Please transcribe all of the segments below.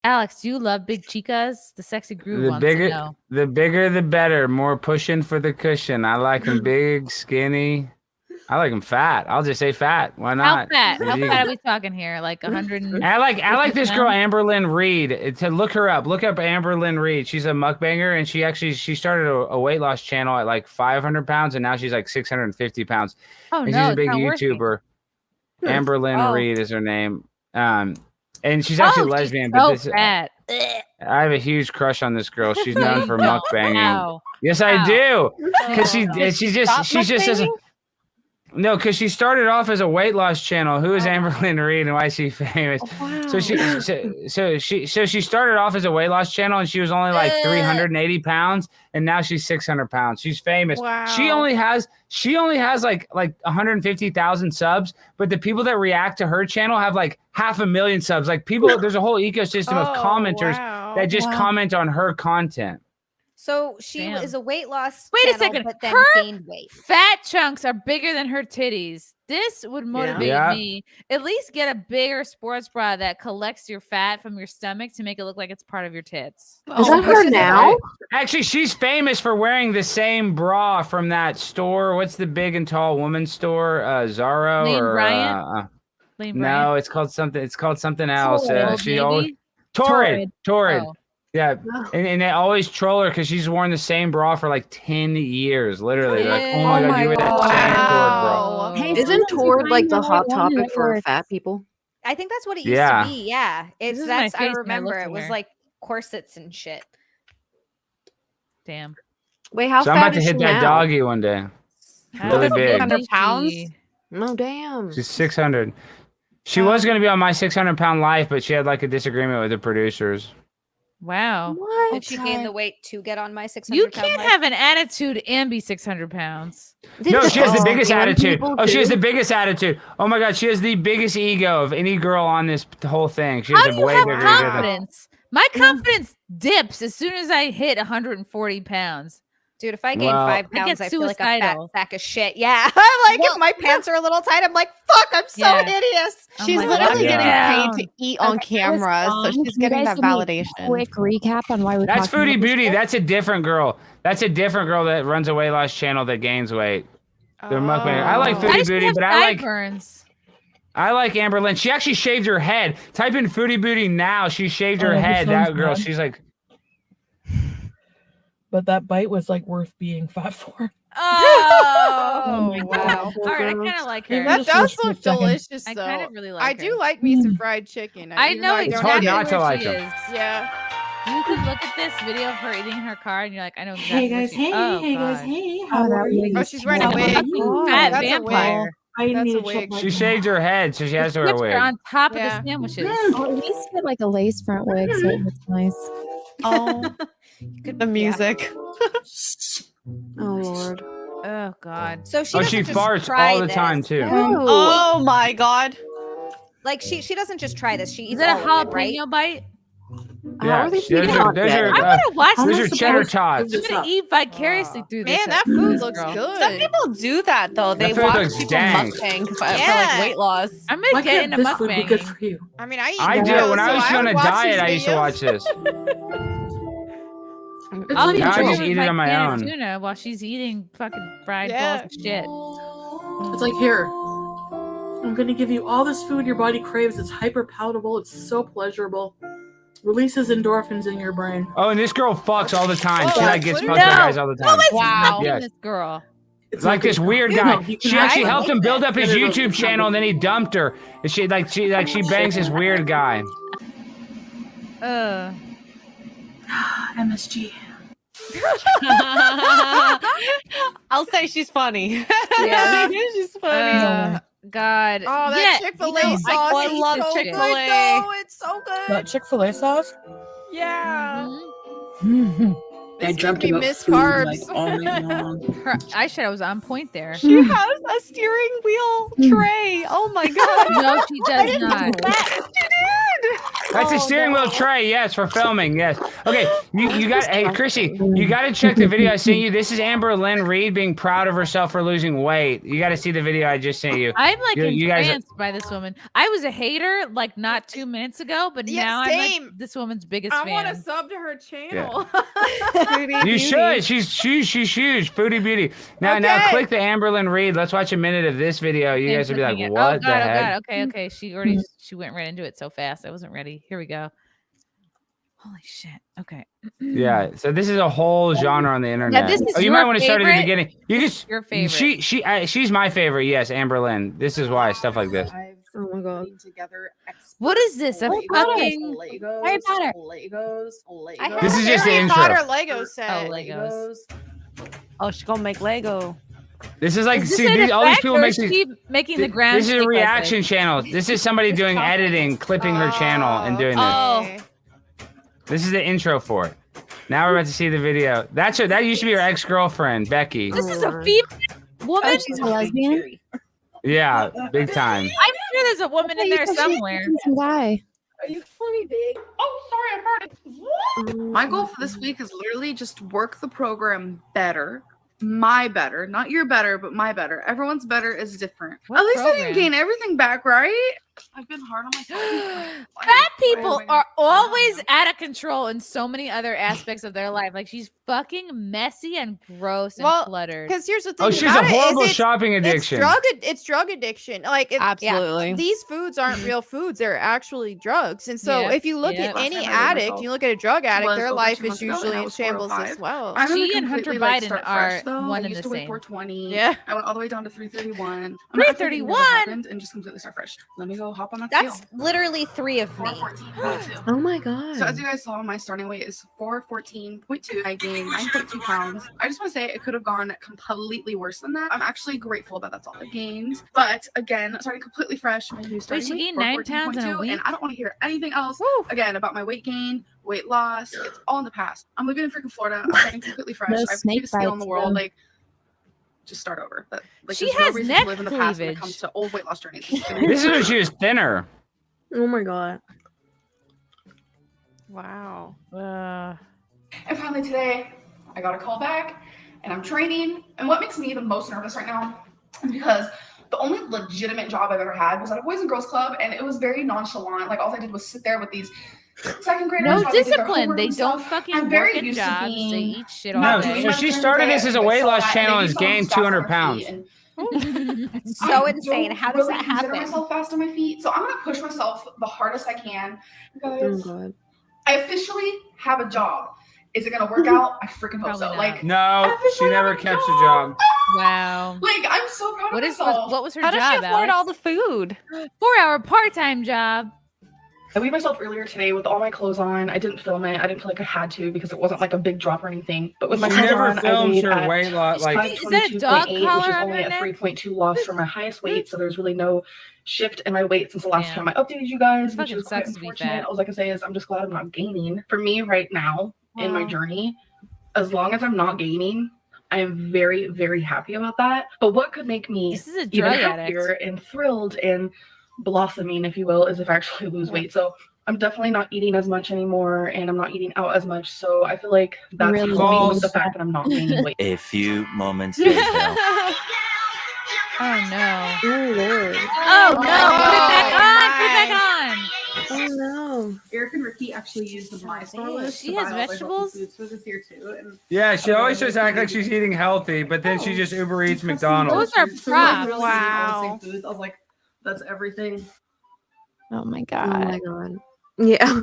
Alex, do you love big chicas? The sexy groove The wants to know. bigger, the better. More pushing for the cushion. I like them big, skinny. I like them fat. I'll just say fat. Why not? How fat? How fat are we talking here? Like 100? I like this girl Amberlynn Reid. To look her up. Look up Amberlynn Reid. She's a mukbanger, and she started a weight loss channel at like 500 pounds, and now she's like 650 pounds. Oh and no, she's a big YouTuber. Amberlynn Reid is her name. And she's actually lesbian. But fat. I have a huge crush on this girl. She's known for mukbanging. Wow. Yes, I do. Because she's just no, because she started off as a weight loss channel. Who is Amberlynn Reid and why is she famous? Oh, wow. So she started off as a weight loss channel and she was only like 380 pounds and now she's 600 pounds. She's famous. Wow. She only has like 150,000 subs, but the people that react to her channel have like 500,000 subs. Like there's a whole ecosystem of commenters that just comment on her content. So she is a weight loss Wait a second. But then gained weight. Fat chunks are bigger than her titties. This would motivate me. At least get a bigger sports bra that collects your fat from your stomach to make it look like it's part of your tits. Is that her now? Actually, she's famous for wearing the same bra from that store. What's the big and tall woman's store? Zara LeeAnn or Bryant? No, it's called something. It's called something else. She always Torrid. Oh. Yeah, and they always troll her because she's worn the same bra for like 10 years, literally. They're like, oh my god, you wear that same Torrid bra. Hey, isn't Torrid like the hot topic for fat people? I think that's what it used to be. Yeah, I remember it was like corsets and shit. Damn. Wait, how so fat I'm about to is hit she that now? doggy one day. Really big. 600 pounds? No, damn. She's 600. She was going to be on my 600-pound life, but she had like a disagreement with the producers. Wow. What? Did she gain the weight to get on my 600 You can't have an attitude and be 600 pounds. No, she has the biggest attitude. Oh, she has the biggest attitude. Oh my god, she has the biggest ego of any girl on this whole thing. She has a way bigger confidence? My confidence dips as soon as I hit 140 pounds. Dude, if I gain 5 pounds, I feel like a fat sack of shit. Yeah. I'm like, if my pants are a little tight, I'm like, fuck, I'm so hideous. She's literally getting paid to eat on camera, so she's getting that validation. Quick recap on why we're That's Foodie Beauty. That's a different girl. That's a different girl that runs a weight loss channel that gains weight. They're mukbang. I like Foodie Beauty, but I like Amberlynn. She actually shaved her head. Type in Foodie Beauty now. She shaved her head. That girl, she's like... But that bite was like worth being fat for. Oh, wow. All right, I kind of like her. That does look delicious, though. I kind of really like I do like me some fried chicken. I know it's hard not to like her. Yeah. You can look at this video of her eating her car, and you're like, I know exactly. Hey guys, hey, how are you? Oh, she's wearing a wig. Fat vampire. That's a wig. She shaved her head, so she has to wear a wig. On top of the sandwiches. Oh, at least get like a lace front wig, so it looks nice. Oh, the music. Oh Lord. Oh God. So she farts all the time too. Oh my God. Like she doesn't just try this. She eats. Is it a all of jalapeno bite? Yeah, I'm gonna watch there's this. your cheddar tots. I'm gonna eat vicariously through this. Man, that food looks good. Some people do that though. They watch people mukbang for like weight loss. I'm gonna get into mukbang. Good for you. I mean, I do. When I was on a diet, I used to watch this. I'll now I just eat it on my own. Tuna while she's eating fucking fried balls of shit. It's like, here, I'm gonna give you all this food your body craves. It's hyper palatable. It's so pleasurable. Releases endorphins in your brain. Oh, and this girl fucks all the time. She like gets fucked by guys all the time. Wow. This girl. It's like this weird guy. She actually helped him build up his YouTube channel, and then he dumped her. And she bangs this weird guy. MSG. I'll say she's funny. Yeah, she's funny. God. Oh, that Chick-fil-A sauce. I love Chick-fil-A. Oh, it's so good. That Chick-fil-A sauce? Yeah. I dreamt about Miss food Carbs. like all night long. Her eyeshadow was on point there. She has a steering wheel tray. Oh my God. No, she does not. She did. That's a steering wheel tray. Yes, for filming. Yes. Okay. You got. Hey, Chrissie, you got to check the video I sent you. This is Amberlynn Reid being proud of herself for losing weight. You got to see the video I just sent you. I'm like entranced by this woman. I was a hater like not 2 minutes ago, but now I'm like this woman's biggest fan. I want to sub to her channel. Yeah. You should. She's huge. Foodie beauty. Now click the Amberlynn Reid. Let's watch a minute of this video. You guys will be like, what the heck? Okay. She went right into it so fast. I wasn't ready. Here we go. Holy shit. Okay. Yeah. So this is a whole genre on the internet. This is you might want to start at the beginning. You just your favorite. She's my favorite. Yes, Amberlynn. This is why stuff like this. Oh my god. What is this? A fucking Legos. This is just the intro. Potter Lego set. Oh, Legos. Oh, she's gonna make Lego. This is like all these people making the ground. This is a reaction channel. This is somebody doing editing, clipping her channel, and doing this. Oh. This is the intro for it. Now we're about to see the video. That used to be her ex-girlfriend, Becky. This is a female woman. Oh, she's a lesbian. Yeah, big time. I'm sure there's a woman in there somewhere. Some guy. Are you calling me big? Oh, sorry, I'm hurting. My goal for this week is literally just work the program better. My better, not your better, but my better. Everyone's better is different. At least I didn't gain everything back, right? I've been hard on myself. Fat people are always out of control in so many other aspects of their life. Like she's fucking messy and gross and cluttered. Because here's the thing. Oh, she's a horrible shopping addiction. It's drug addiction. Like absolutely. These foods aren't real foods. They're actually drugs. And so if you look at any addict, you look at a drug addict, their life is usually in shambles as well. She and Hunter Biden are one and the same. 420. Yeah. I went all the way down to 331. 331? And just completely start fresh. Let me go hop on that That's scale. literally 3 of me. 414.2. Oh my god. So as you guys saw, my starting weight is 414.2. I gained 9.2 pounds. I just want to say it could have gone completely worse than that. I'm actually grateful that that's all I gained. But again, starting completely fresh, my new starting weight, 9 pounds in a week? and I don't want to hear anything else again about my weight gain, weight loss. It's all in the past. I'm living in freaking Florida. I'm starting completely fresh. No I have the biggest scale in the world. Like, just start over. But like, she there's has no reason neck to live in the past when it cleavage. comes to old weight loss journeys. This is when she was thinner. Oh my god. Wow. And finally today, I got a call back and I'm training. And what makes me the most nervous right now is because the only legitimate job I've ever had was at a Boys and Girls Club, and it was very nonchalant. Like all I did was sit there with these second graders. No discipline. They don't fucking I'm very work in used to jobs. being They eat shit all day. So she started this as a weight loss channel and has gained 200 pounds. It's so insane. How does that happen? I consider myself fast on my feet, so I'm gonna push myself the hardest I can because Oh god. I officially have a job. Is it gonna work out? I freaking hope so. Probably Like, No, she never kept a job. Wow. like I'm so proud of myself. What was her How job? does she afford Alex? all the food? 4-hour part-time job. I weighed myself earlier today with all my clothes on. I didn't film it. I didn't feel like I had to because it wasn't like a big drop or anything. But with my She clothes never on, I films weighed her at weight loss. Like, Is that a dog 522.8, collar which is on only her a neck? 3.2 loss from my highest weight. So there's really no shift in my weight since the last time I updated you guys, which Fucking is quite sucks to be unfortunate. fat. All I can say is I'm just glad I'm not gaining. For me right now in my journey, as long as I'm not gaining, I am very, very happy about that. But what could make me This is a even drug happier addict. and thrilled and blossoming, if you will, is if I actually lose weight. So I'm definitely not eating as much anymore, and I'm not eating out as much. So I feel like that's Really helping with false. the fact that I'm not gaining weight. A few moments later. Oh no. Oh lord. Oh no. Put it back on. Put it back on. Oh no. Eric and Ricky actually used the My Store list. She has vegetables? Foods for this year too. And yeah, she always just act like she's eating healthy, but then she just Uber Eats McDonald's. Those are props. Wow. Foods. I was like, that's everything. Oh my Oh god. my god. Yeah.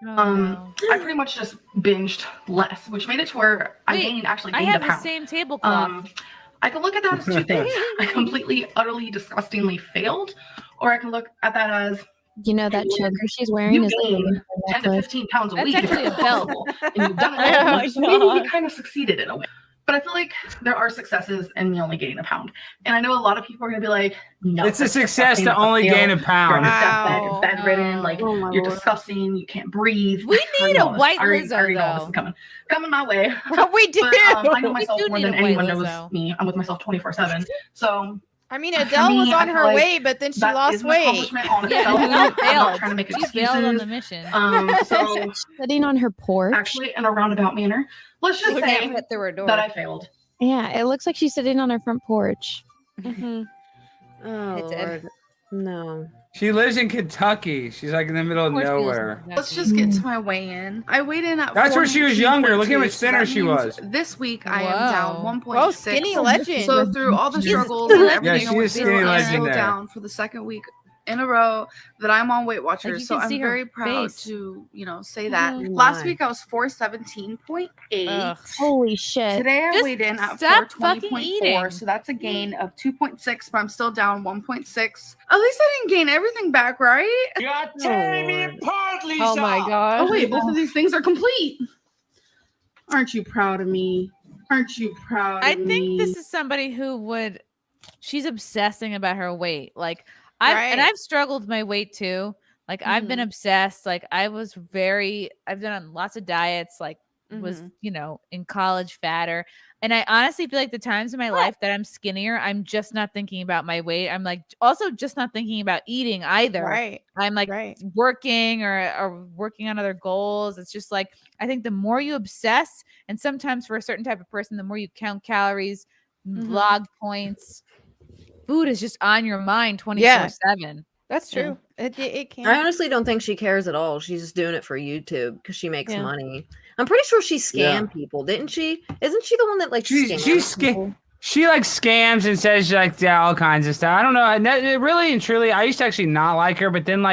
Oh, no. I pretty much just binged less, which made it to where I gained I gained have a the pound. same tablecloth. I can look at that as two things. I completely, utterly, disgustingly failed, or I can look at that as You know that choker she's wearing you is like gain a 10 to necklace. 15 pounds a That's week. actually a belt. And you've done it Oh all my much, so maybe you God. kind of succeeded in a way. But I feel like there are successes in you only gain a pound. And I know a lot of people are going to be like, no. It's a that's success disgusting, to that's only fail. gain a You're pound. on a deathbed, Wow. you're bedridden, like Oh my you're lord. disgusting, you can't breathe. We I need know a this. white I already know Lizzo, this is coming my way. We do. But I know We myself do more need than a white anyone knows Lizzo. me. I'm with myself 24/7. So I mean, Adele was on her way, but then she lost weight. Yeah, failed. Trying to make she failed on the mission. So sitting on her porch. Actually, in a roundabout manner. Let's just say that I failed. Yeah, it looks like she's sitting on her front porch. Oh, Lord. No. She lives in Kentucky. She's like in the middle of nowhere. Let's just get to my weigh-in. I weighed in at That's where she was younger. Look how much thinner she was. This week I am down 1.6. Oh, skinny legend. So through all the struggles and everything, she is skinny legend there. Down for the second week in a row that I'm on Weight Watchers. So I'm very proud to, say that. Last week I was 417.8. Holy shit. Today I weighed in at 420.4. So that's a gain of 2.6, but I'm still down 1.6. At least I didn't gain everything back, right? You're tearing me apart, Lisa. Oh my god. Oh wait, both of these things are complete. Aren't you proud of me? Aren't you proud of me? I think this is somebody who she's obsessing about her weight. Like I've struggled with my weight too. Like I've been obsessed. Like I've done lots of diets, like was, in college fatter. And I honestly feel like the times in my life that I'm skinnier, I'm just not thinking about my weight. I'm like also just not thinking about eating either. Right. I'm like working or working on other goals. It's just like, I think the more you obsess, and sometimes for a certain type of person, the more you count calories, log points, food is just on your mind 24/7. That's true. It can. I honestly don't think she cares at all. She's just doing it for YouTube because she makes money. I'm pretty sure she scammed people, didn't she? Isn't she the one that she like scams and says all kinds of stuff. I don't know. Really and truly, I used to actually not like her, but then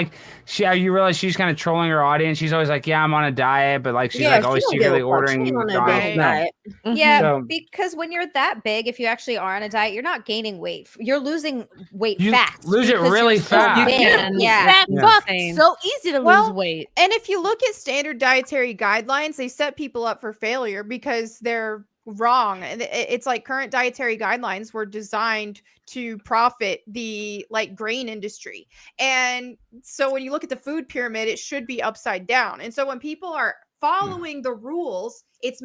you realize she's kind of trolling her audience. She's always like, "Yeah, I'm on a diet," but like she's like always secretly ordering diet. Yeah, because when you're that big, if you actually are on a diet, you're not gaining weight. You're losing weight fast. Lose it really fast. Yeah. So easy to lose weight. And if you look at standard dietary guidelines, they set people up for failure because they're wrong. And it's like current dietary guidelines were designed to profit the grain industry. And so when you look at the food pyramid, it should be upside down. And so when people are following the rules, it's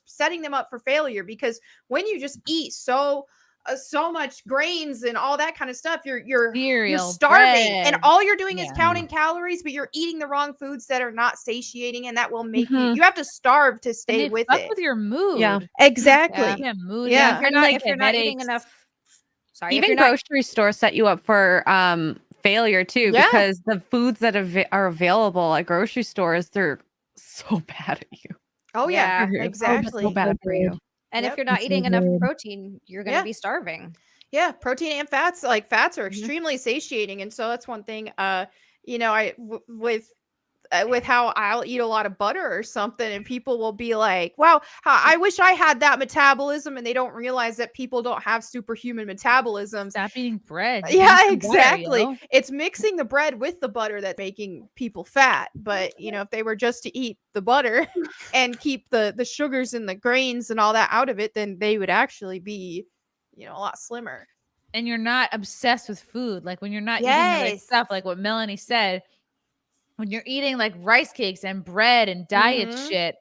setting them up for failure, because when you just eat so much grains and all that kind of stuff, you're starving, and all you're doing is counting calories, but you're eating the wrong foods that are not satiating, and that will make you have to starve to stay with it. With your mood. Yeah, exactly. Mood. Yeah. If you're not eating enough. Sorry, even grocery stores set you up for failure too, because the foods that are available at grocery stores, they're so bad at you. Oh yeah, exactly. So bad for you. And if you're not eating enough protein, you're going to be starving. Yeah, protein and fats, fats are extremely satiating, and so that's one thing. With how I'll eat a lot of butter or something, and people will be like, "Wow, I wish I had that metabolism," and they don't realize that people don't have superhuman metabolisms. Stop eating bread. Yeah, exactly. Butter, it's mixing the bread with the butter that's making people fat. But if they were just to eat the butter and keep the sugars and the grains and all that out of it, then they would actually be, a lot slimmer. And you're not obsessed with food, like when you're not eating the right stuff, like what Melonie said. When you're eating like rice cakes and bread and diet shit,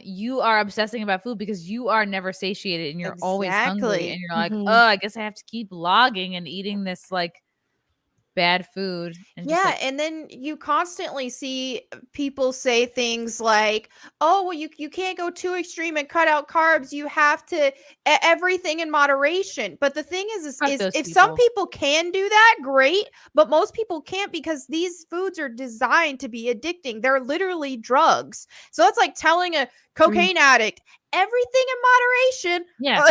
you are obsessing about food because you are never satiated and you're always hungry. And you're like, oh, I guess I have to keep logging and eating this like bad food. And and then you constantly see people say things like, oh, well, you can't go too extreme and cut out carbs. You have to everything in moderation. But the thing is if some people can do that, great. But most people can't, because these foods are designed to be addicting. They're literally drugs. So that's like telling a cocaine addict, everything in moderation. Yeah.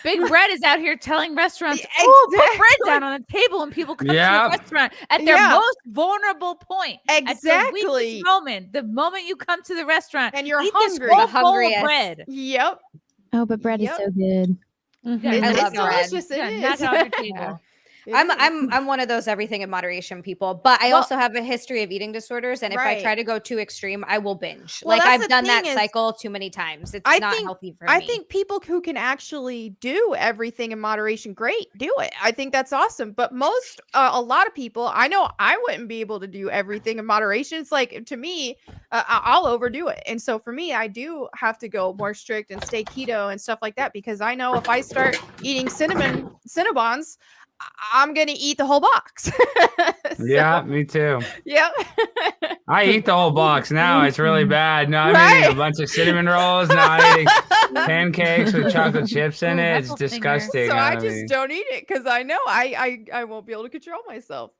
Big bread is out here telling restaurants, put bread down on the table, and people come to the restaurant at their most vulnerable point. Exactly. At the weakest moment. The moment you come to the restaurant and you're eat hungry. This whole bowl of bread. Yep. Oh, but bread is so good. Yeah, it's delicious. It is. Not on your table. I'm one of those everything in moderation people, but I also have a history of eating disorders, and if I try to go too extreme, I will binge. Like I've done that cycle too many times. It's not healthy for me. I think people who can actually do everything in moderation, great, do it. I think that's awesome. But a lot of people, I know I wouldn't be able to do everything in moderation. It's like, to me, I'll overdo it. And so for me, I do have to go more strict and stay keto and stuff like that, because I know if I start eating Cinnabons, I'm gonna eat the whole box. Yeah, me too. Yep. I eat the whole box now. It's really bad. No, I'm eating a bunch of cinnamon rolls. Now I'm eating pancakes with chocolate chips in it. It's disgusting. So I just don't eat it because I know I won't be able to control myself.